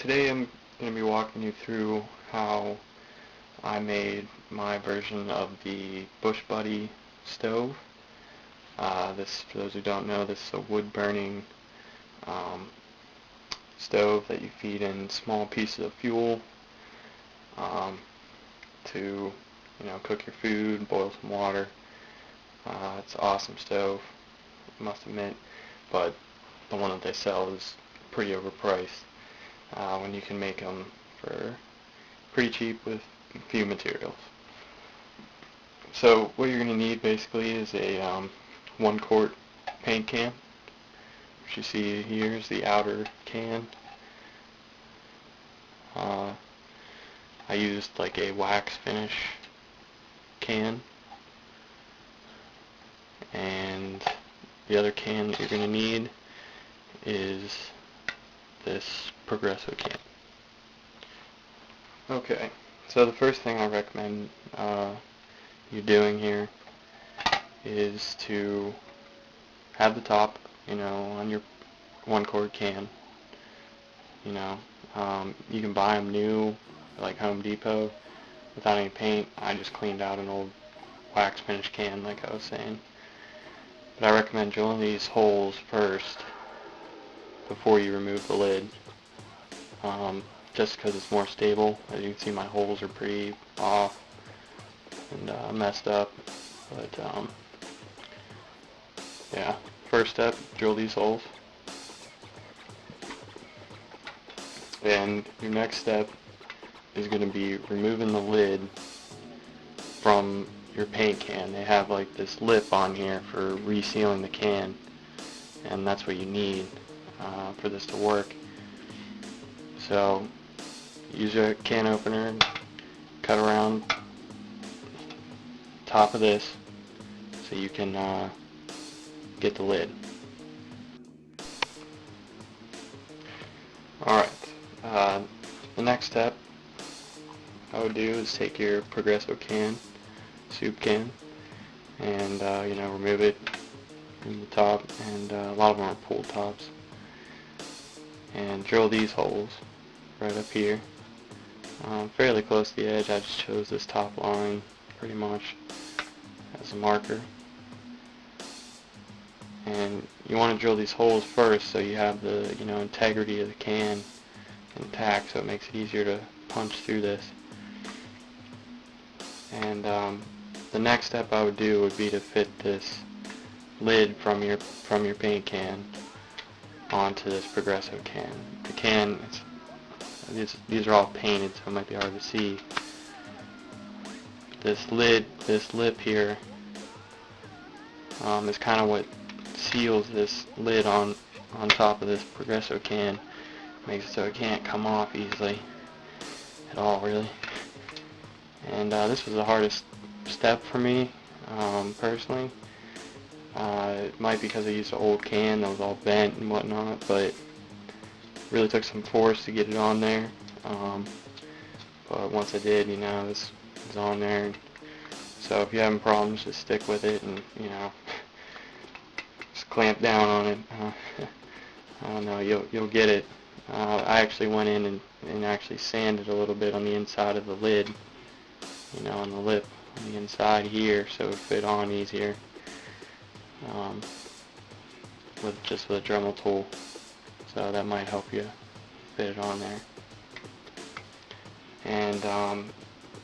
Today I'm going to be walking you through how I made my version of the Bushbuddy Stove. For those who don't know, this is a wood-burning stove that you feed in small pieces of fuel to, cook your food, boil some water. It's an awesome stove, I must admit, but the one that they sell is pretty overpriced when you can make them for pretty cheap with few materials. So what you're going to need basically is a 1-quart paint can, which you see here is the outer can. I used like a wax finish can, and the other can that you're going to need is this Progresso can. Okay, so the first thing I recommend you doing here is to have the top, on your 1-quart can. You can buy them new, like Home Depot, without any paint. I just cleaned out an old wax finish can, like I was saying. But I recommend drilling these holes first before you remove the lid, just because it's more stable. As you can see, my holes are pretty off and messed up. But yeah, first step, drill these holes. And your next step is going to be removing the lid from your paint can. They have like this lip on here for resealing the can, and that's what you need for this to work. So use your can opener and cut around top of this so you can get the lid. Alright, the next step I would do is take your Progresso can, soup can, and remove it from the top, and a lot of them are pull tops, and drill these holes right up here, fairly close to the edge. I just chose this top line pretty much as a marker, and you want to drill these holes first so you have the integrity of the can intact, so it makes it easier to punch through this. And the next step I would do would be to fit this lid from your paint can onto this Progresso can. The can, these are all painted, so it might be hard to see. This lip here is kind of what seals this lid on top of this Progresso can. Makes it so it can't come off easily at all, really. And this was the hardest step for me, personally. It might be because I used an old can that was all bent and whatnot, but it really took some force to get it on there. But once I did, this is on there. So if you're having problems, just stick with it and, just clamp down on it. I don't know, you'll get it. I actually went in and actually sanded a little bit on the inside of the lid, on the lip on the inside here, so it would fit on easier, with a Dremel tool. So that might help you fit it on there. And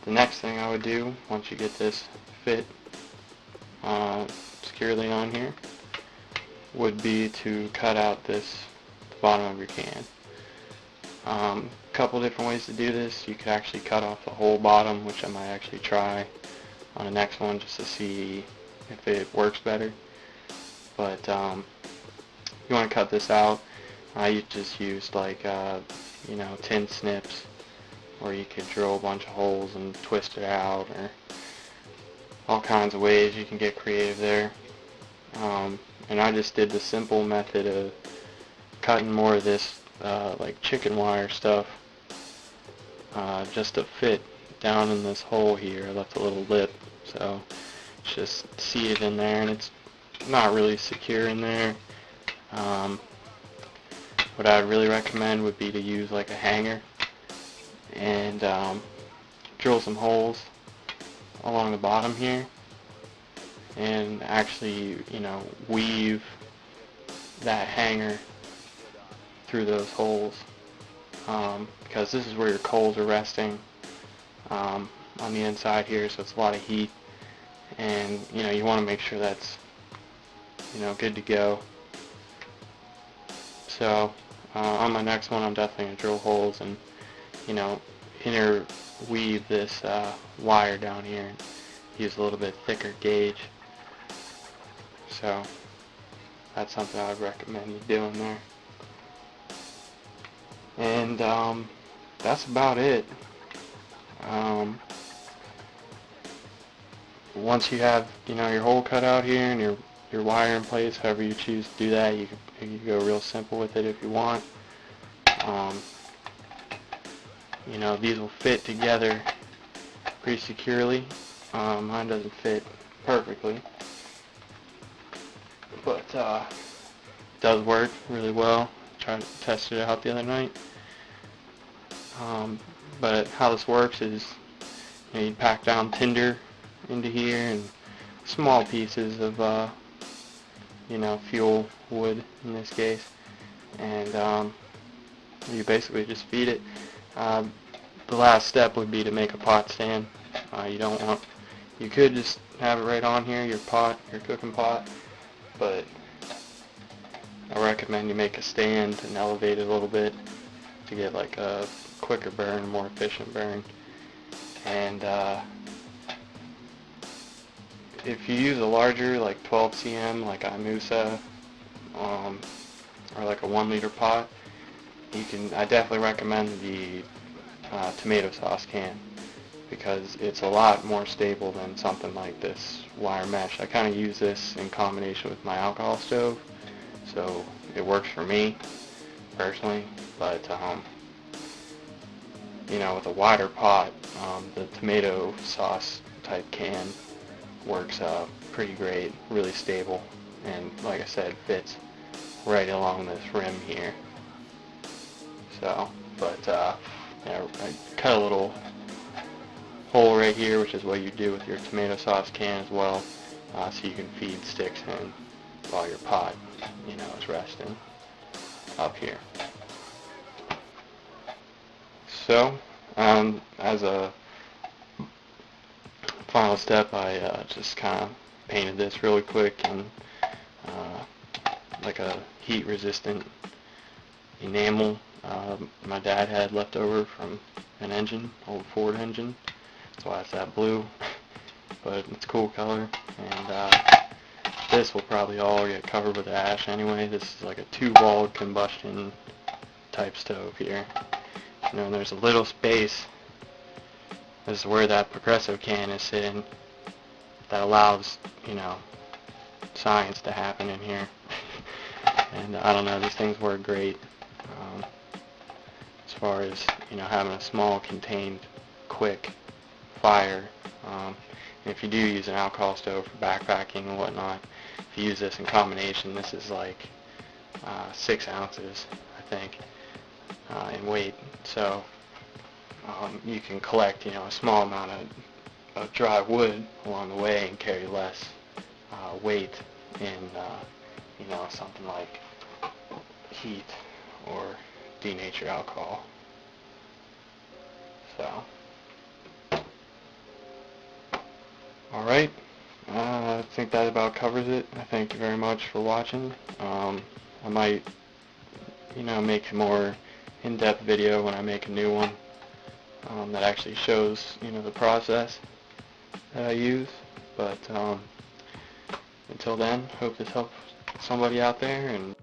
the next thing I would do, once you get this fit securely on here, would be to cut out the bottom of your can. Couple different ways to do this. You could actually cut off the whole bottom, which I might actually try on the next one just to see if it works better. But you want to cut this out. I just used like 10 snips, or you could drill a bunch of holes and twist it out, or all kinds of ways you can get creative there. And I just did the simple method of cutting more of this like chicken wire stuff, just to fit down in this hole here. I left a little lip, so just see it in there, and it's not really secure in there. what I'd really recommend would be to use like a hanger and drill some holes along the bottom here and actually, weave that hanger through those holes, because this is where your coals are resting on the inside here, so it's a lot of heat, and you want to make sure that's good to go. So on my next one, I'm definitely going to drill holes and interweave this wire down here and use a little bit thicker gauge. So that's something I would recommend you doing there. And that's about it. Once you have your hole cut out here and your wire in place, however you choose to do that, you can go real simple with it if you want. These will fit together pretty securely. Mine doesn't fit perfectly, but it does work really well. Tried to test it out the other night. But how this works is you pack down tinder into here and small pieces of fuel wood in this case, and you basically just feed it. The last step would be to make a pot stand. You could just have it right on here, your cooking pot, but I recommend you make a stand and elevate it a little bit to get like a quicker burn, more efficient burn. And if you use a larger, like 12 cm, like a Musa, or like a 1 liter pot, I definitely recommend the tomato sauce can, because it's a lot more stable than something like this wire mesh. I kind of use this in combination with my alcohol stove, so it works for me personally, but with a wider pot, the tomato sauce type can works pretty great, really stable, and like I said, fits right along this rim here. So, but I cut a little hole right here, which is what you do with your tomato sauce can as well, so you can feed sticks in while your pot, is resting up here. So, as a final step, I just kind of painted this really quick in like a heat-resistant enamel my dad had left over from an engine, old Ford engine. That's why it's that blue, but it's a cool color. And this will probably all get covered with ash anyway. This is like a 2-walled combustion type stove here. And there's a little space. This is where that Progresso can is sitting. That allows, science to happen in here. And I don't know, these things work great. As far as having a small contained quick fire, and if you do use an alcohol stove for backpacking and whatnot, if you use this in combination, this is like 6 ounces I think in weight, so you can collect a small amount of dry wood along the way and carry less weight in something like heat or denatured alcohol. So, alright, I think that about covers it. I thank you very much for watching. I might, make a more in-depth video when I make a new one that actually shows, the process that I use. But until then, hope this helps somebody out there, and